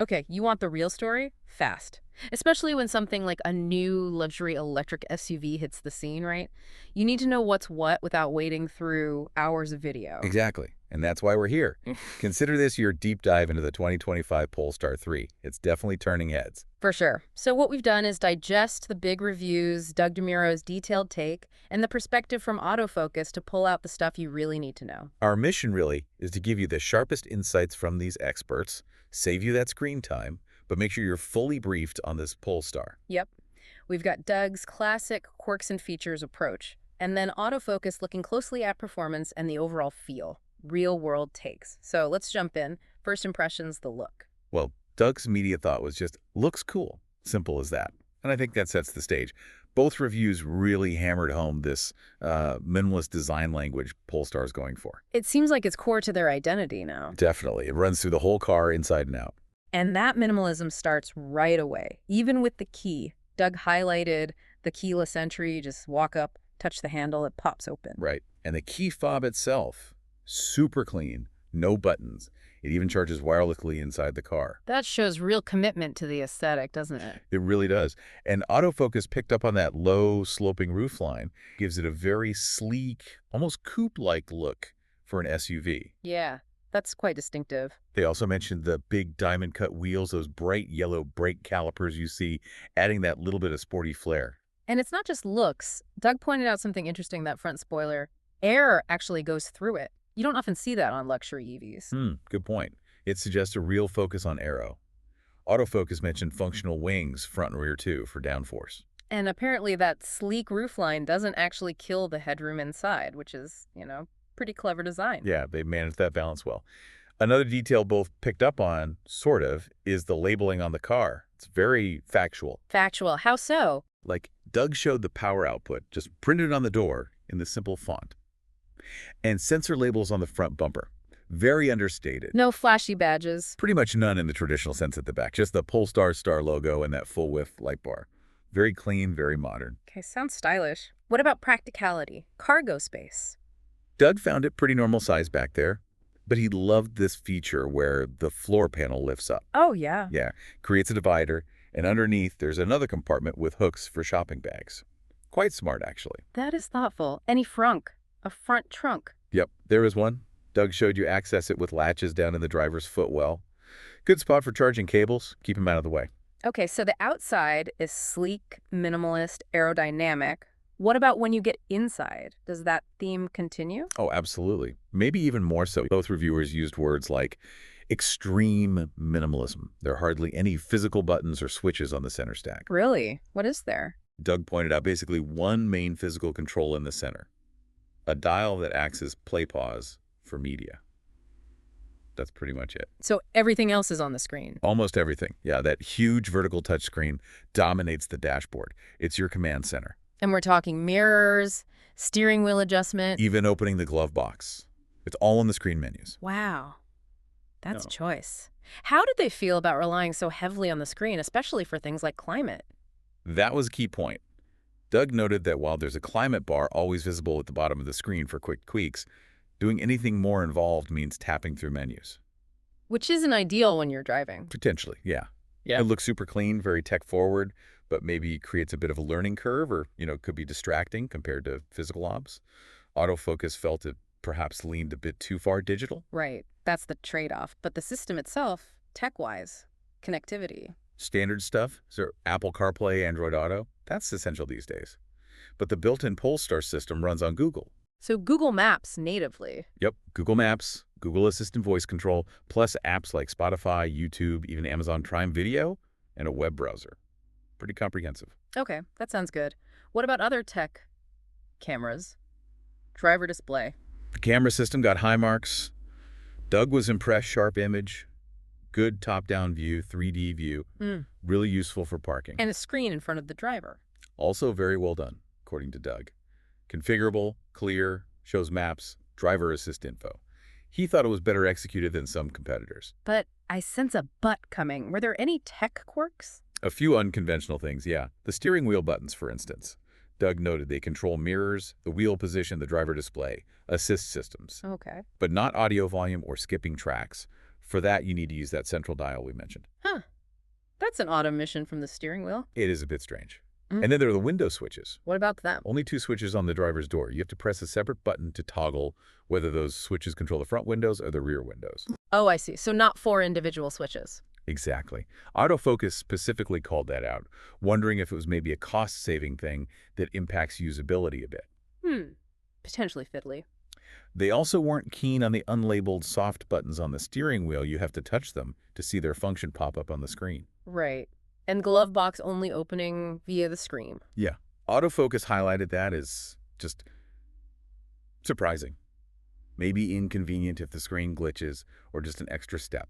Okay, you want the real story? Fast. Especially when something like a new luxury electric SUV hits the scene, right? You need to know what's what without wading through hours of video. Exactly. And that's why we're here. Consider this your deep dive into the 2025 Polestar 3. It's definitely turning heads. For sure. So what we've done is digest the big reviews, Doug Demuro's detailed take, and the perspective from autofocus to pull out the stuff you really need to know. Our mission really is to give you the sharpest insights from these experts, save you that screen time, but make sure you're fully briefed on this Polestar. Yep. We've got Doug's classic quirks and features approach, and then autofocus looking closely at performance and the overall feel. Real world takes. So let's jump in. First impressions, the look. Well, Doug's media thought was just, looks cool. Simple as that. And I think that sets the stage. Both reviews really hammered home this minimalist design language Polestar's going for. It seems like it's core to their identity now. Definitely. It runs through the whole car inside and out. And that minimalism starts right away, even with the key. Doug highlighted the keyless entry, just walk up, touch the handle, it pops open. Right. And the key fob itself, super clean, no buttons. It even charges wirelessly inside the car. That shows real commitment to the aesthetic, doesn't it? It really does. And autofocus picked up on that low sloping roofline, gives it a very sleek, almost coupe-like look for an SUV. Yeah, that's quite distinctive. They also mentioned the big diamond cut wheels, those bright yellow brake calipers you see, adding that little bit of sporty flair. And it's not just looks. Doug pointed out something interesting, that front spoiler. Air actually goes through it. You don't often see that on luxury EVs. Good point. It suggests a real focus on aero. Autofocus mentioned functional wings, front and rear too, for downforce. And apparently that sleek roofline doesn't actually kill the headroom inside, which is, pretty clever design. Yeah, they managed that balance well. Another detail both picked up on, sort of, is the labeling on the car. It's very factual. Factual. How so? Like, Doug showed the power output, just printed on the door in this simple font. And sensor labels on the front bumper. Very understated. No flashy badges. Pretty much none in the traditional sense at the back. Just the Polestar star logo and that full-width light bar. Very clean, very modern. Okay, sounds stylish. What about practicality? Cargo space. Doug found it pretty normal size back there, but he loved this feature where the floor panel lifts up. Oh, yeah. Yeah, creates a divider, and underneath there's another compartment with hooks for shopping bags. Quite smart, actually. That is thoughtful. Any frunk? A front trunk. Yep, there is one. Doug showed you access it with latches down in the driver's footwell. Good spot for charging cables. Keep them out of the way. Okay, so the outside is sleek, minimalist, aerodynamic. What about when you get inside? Does that theme continue? Oh, absolutely. Maybe even more so. Both reviewers used words like extreme minimalism. There are hardly any physical buttons or switches on the center stack. Really? What is there? Doug pointed out basically one main physical control in the center. A dial that acts as play-pause for media. That's pretty much it. So everything else is on the screen. Almost everything. Yeah, that huge vertical touchscreen dominates the dashboard. It's your command center. And we're talking mirrors, steering wheel adjustment. Even opening the glove box. It's all on the screen menus. Wow. That's No. choice. How did they feel about relying so heavily on the screen, especially for things like climate? That was a key point. Doug noted that while there's a climate bar always visible at the bottom of the screen for quick tweaks, doing anything more involved means tapping through menus. Which isn't ideal when you're driving. Potentially, yeah. Yeah. It looks super clean, very tech-forward, but maybe creates a bit of a learning curve or, could be distracting compared to physical obs. Autofocus felt it perhaps leaned a bit too far digital. Right. That's the trade-off. But the system itself, tech-wise, connectivity. Standard stuff, so Apple CarPlay, Android Auto, that's essential these days. But the built-in Polestar system runs on Google. So Google Maps natively. Yep, Google Maps, Google Assistant voice control, plus apps like Spotify, YouTube, even Amazon Prime Video, and a web browser. Pretty comprehensive. Okay, that sounds good. What about other tech? Cameras. Driver display. The camera system got high marks. Doug was impressed, sharp image, good top-down view, 3D view, really useful for parking. And a screen in front of the driver. Also very well done, according to Doug. Configurable, clear, shows maps, driver assist info. He thought it was better executed than some competitors. But I sense a but coming. Were there any tech quirks? A few unconventional things, yeah. The steering wheel buttons, for instance. Doug noted they control mirrors, the wheel position, the driver display, assist systems. Okay. But not audio volume or skipping tracks. For that, you need to use that central dial we mentioned. Huh. That's an odd omission from the steering wheel. It is a bit strange. Mm. And then there are the window switches. What about them? Only 2 switches on the driver's door. You have to press a separate button to toggle whether those switches control the front windows or the rear windows. Oh, I see. So not 4 individual switches. Exactly. Autofocus specifically called that out, wondering if it was maybe a cost-saving thing that impacts usability a bit. Potentially fiddly. They also weren't keen on the unlabeled soft buttons on the steering wheel. You have to touch them to see their function pop up on the screen. Right. And glove box only opening via the screen. Yeah. Autofocus highlighted that as just surprising. Maybe inconvenient if the screen glitches or just an extra step.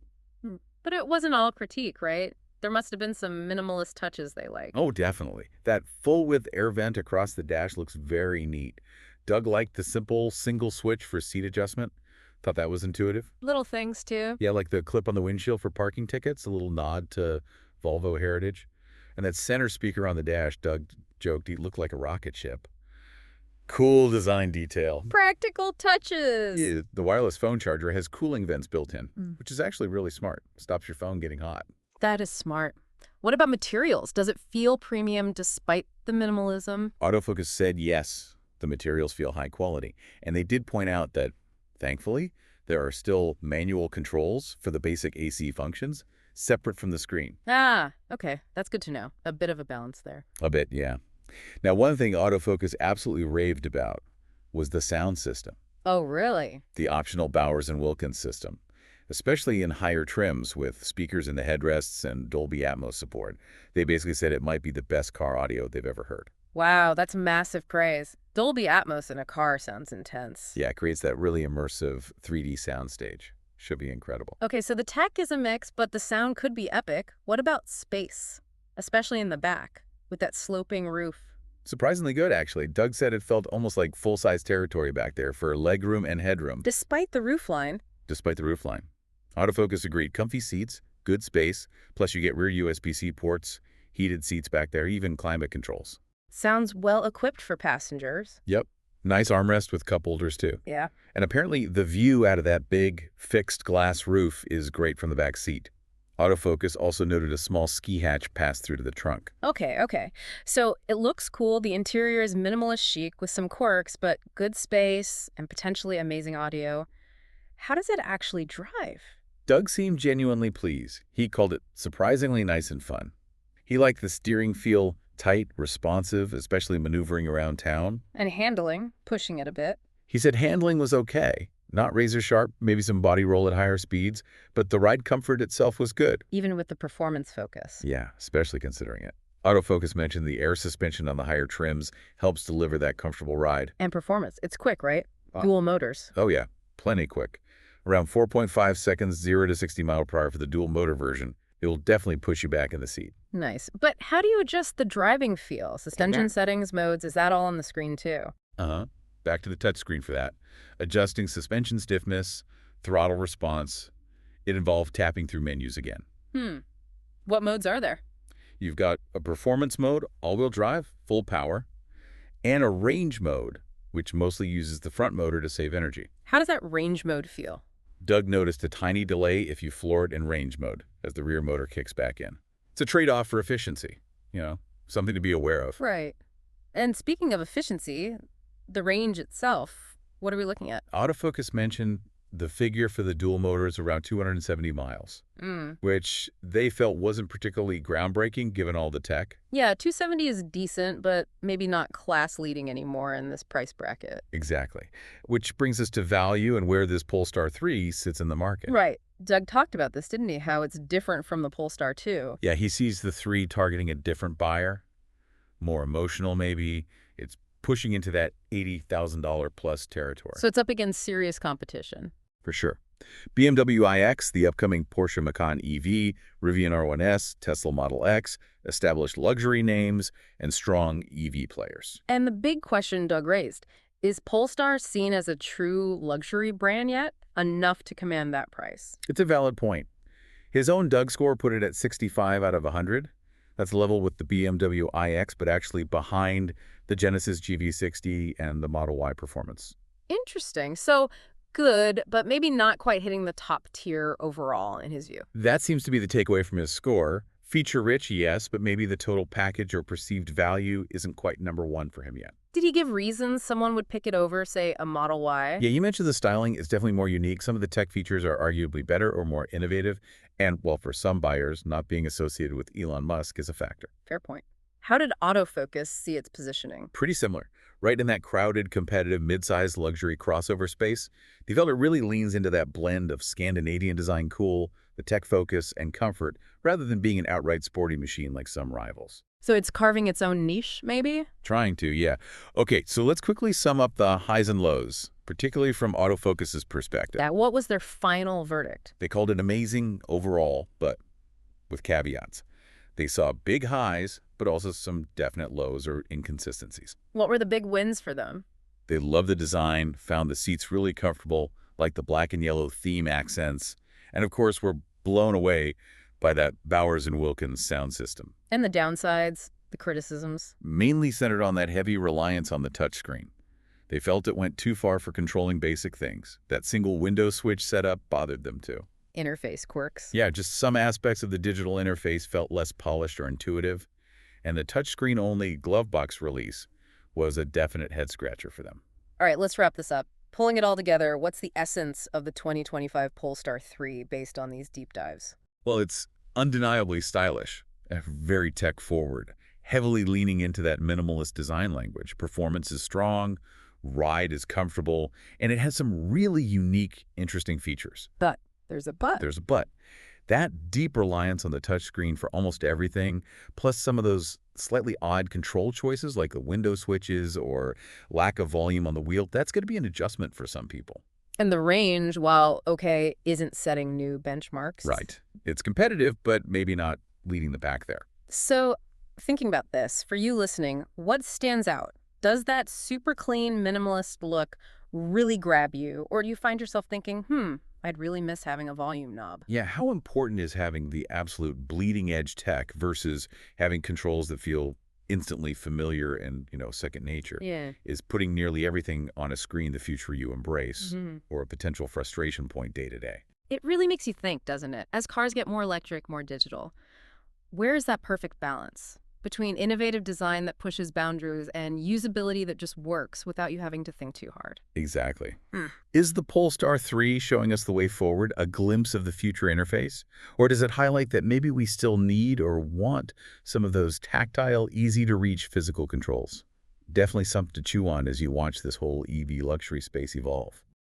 But it wasn't all critique, right? There must have been some minimalist touches they liked. Oh, definitely. That full-width air vent across the dash looks very neat. Doug liked the simple single switch for seat adjustment. Thought that was intuitive. Little things, too. Yeah, like the clip on the windshield for parking tickets, a little nod to Volvo heritage. And that center speaker on the dash, Doug joked, he looked like a rocket ship. Cool design detail. Practical touches. Yeah, the wireless phone charger has cooling vents built in, which is actually really smart. Stops your phone getting hot. That is smart. What about materials? Does it feel premium despite the minimalism? Autofocus said yes, the materials feel high quality. And they did point out that, thankfully, there are still manual controls for the basic AC functions, separate from the screen. Ah, okay. That's good to know. A bit of a balance there. A bit, yeah. Now, one thing Autofocus absolutely raved about was the sound system. Oh, really? The optional Bowers and Wilkins system, especially in higher trims with speakers in the headrests and Dolby Atmos support. They basically said it might be the best car audio they've ever heard. Wow, that's massive praise. Dolby Atmos in a car sounds intense. Yeah, it creates that really immersive 3D soundstage. Should be incredible. Okay, so the tech is a mix, but the sound could be epic. What about space? Especially in the back, with that sloping roof. Surprisingly good, actually. Doug said it felt almost like full-size territory back there for legroom and headroom. Despite the roofline. Despite the roofline. Autofocus agreed. Comfy seats, good space, plus you get rear USB-C ports, heated seats back there, even climate controls. Sounds well equipped for passengers. Yep. Nice armrest with cup holders, too. Yeah. And apparently the view out of that big fixed glass roof is great from the back seat. Autofocus also noted a small ski hatch passed through to the trunk. Okay. So it looks cool. The interior is minimalist chic with some quirks, but good space and potentially amazing audio. How does it actually drive? Doug seemed genuinely pleased. He called it surprisingly nice and fun. He liked the steering feel tight, responsive, especially maneuvering around town. And handling, pushing it a bit. He said handling was okay. Not razor sharp, maybe some body roll at higher speeds, but the ride comfort itself was good. Even with the performance focus. Yeah, especially considering it. Autofocus mentioned the air suspension on the higher trims helps deliver that comfortable ride. And performance. It's quick, right? Dual motors. Oh yeah, plenty quick. Around 4.5 seconds, 0 to 60 miles per hour for the dual motor version. It will definitely push you back in the seat. Nice. But how do you adjust the driving feel? Suspension settings, modes, is that all on the screen too? Back to the touchscreen for that. Adjusting suspension stiffness, throttle response. It involved tapping through menus again. What modes are there? You've got a performance mode, all-wheel drive, full power, and a range mode, which mostly uses the front motor to save energy. How does that range mode feel? Doug noticed a tiny delay if you floor it in range mode as the rear motor kicks back in. It's a trade-off for efficiency, something to be aware of. Right. And speaking of efficiency, the range itself, what are we looking at? Autofocus mentioned the figure for the dual motor is around 270 miles, which they felt wasn't particularly groundbreaking given all the tech. Yeah, 270 is decent, but maybe not class-leading anymore in this price bracket. Exactly. Which brings us to value and where this Polestar 3 sits in the market. Right. Doug talked about this, didn't he? How it's different from the Polestar 2. Yeah, he sees the 3 targeting a different buyer, more emotional maybe. It's pushing into that $80,000 plus territory. So it's up against serious competition. For sure. BMW iX, the upcoming Porsche Macan EV, Rivian R1S, Tesla Model X, established luxury names, and strong EV players. And the big question Doug raised, is Polestar seen as a true luxury brand yet? Enough to command that price? It's a valid point. His own Doug score put it at 65 out of 100. That's level with the BMW iX, but actually behind the Genesis GV60 and the Model Y Performance. Interesting. So good, but maybe not quite hitting the top tier overall in his view. That seems to be the takeaway from his score. Feature-rich, yes, but maybe the total package or perceived value isn't quite number one for him yet. Did he give reasons someone would pick it over, say, a Model Y? Yeah, you mentioned the styling is definitely more unique. Some of the tech features are arguably better or more innovative. And, well, for some buyers, not being associated with Elon Musk is a factor. Fair point. How did autofocus see its positioning? Pretty similar. Right in that crowded, competitive, mid-sized luxury crossover space, the Velvet really leans into that blend of Scandinavian design cool, the tech focus, and comfort, rather than being an outright sporty machine like some rivals. So it's carving its own niche, maybe? Trying to, yeah. Okay, so let's quickly sum up the highs and lows, particularly from autofocus's perspective. What was their final verdict? They called it amazing overall, but with caveats. They saw big highs, but also some definite lows or inconsistencies. What were the big wins for them? They loved the design, found the seats really comfortable, like the black and yellow theme accents, and of course were blown away by that Bowers and Wilkins sound system. And the downsides, the criticisms? Mainly centered on that heavy reliance on the touchscreen. They felt it went too far for controlling basic things. That single window switch setup bothered them too. Interface quirks. Yeah, just some aspects of the digital interface felt less polished or intuitive, and the touchscreen-only glovebox release was a definite head-scratcher for them. All right, let's wrap this up. Pulling it all together, what's the essence of the 2025 Polestar 3 based on these deep dives? Well, it's undeniably stylish, very tech-forward, heavily leaning into that minimalist design language. Performance is strong, ride is comfortable, and it has some really unique, interesting features. But there's a but. There's a but. That deep reliance on the touchscreen for almost everything, plus some of those slightly odd control choices like the window switches or lack of volume on the wheel, that's going to be an adjustment for some people. And the range, while okay, isn't setting new benchmarks. Right. It's competitive, but maybe not leading the pack there. So, thinking about this, for you listening, what stands out? Does that super clean, minimalist look really grab you? Or do you find yourself thinking, I'd really miss having a volume knob? Yeah, how important is having the absolute bleeding edge tech versus having controls that feel instantly familiar and, second nature? Yeah. Is putting nearly everything on a screen the future you embrace or a potential frustration point day to day? It really makes you think, doesn't it? As cars get more electric, more digital, where is that perfect balance between innovative design that pushes boundaries and usability that just works without you having to think too hard? Exactly. Is the Polestar 3 showing us the way forward, a glimpse of the future interface? Or does it highlight that maybe we still need or want some of those tactile, easy-to-reach physical controls? Definitely something to chew on as you watch this whole EV luxury space evolve.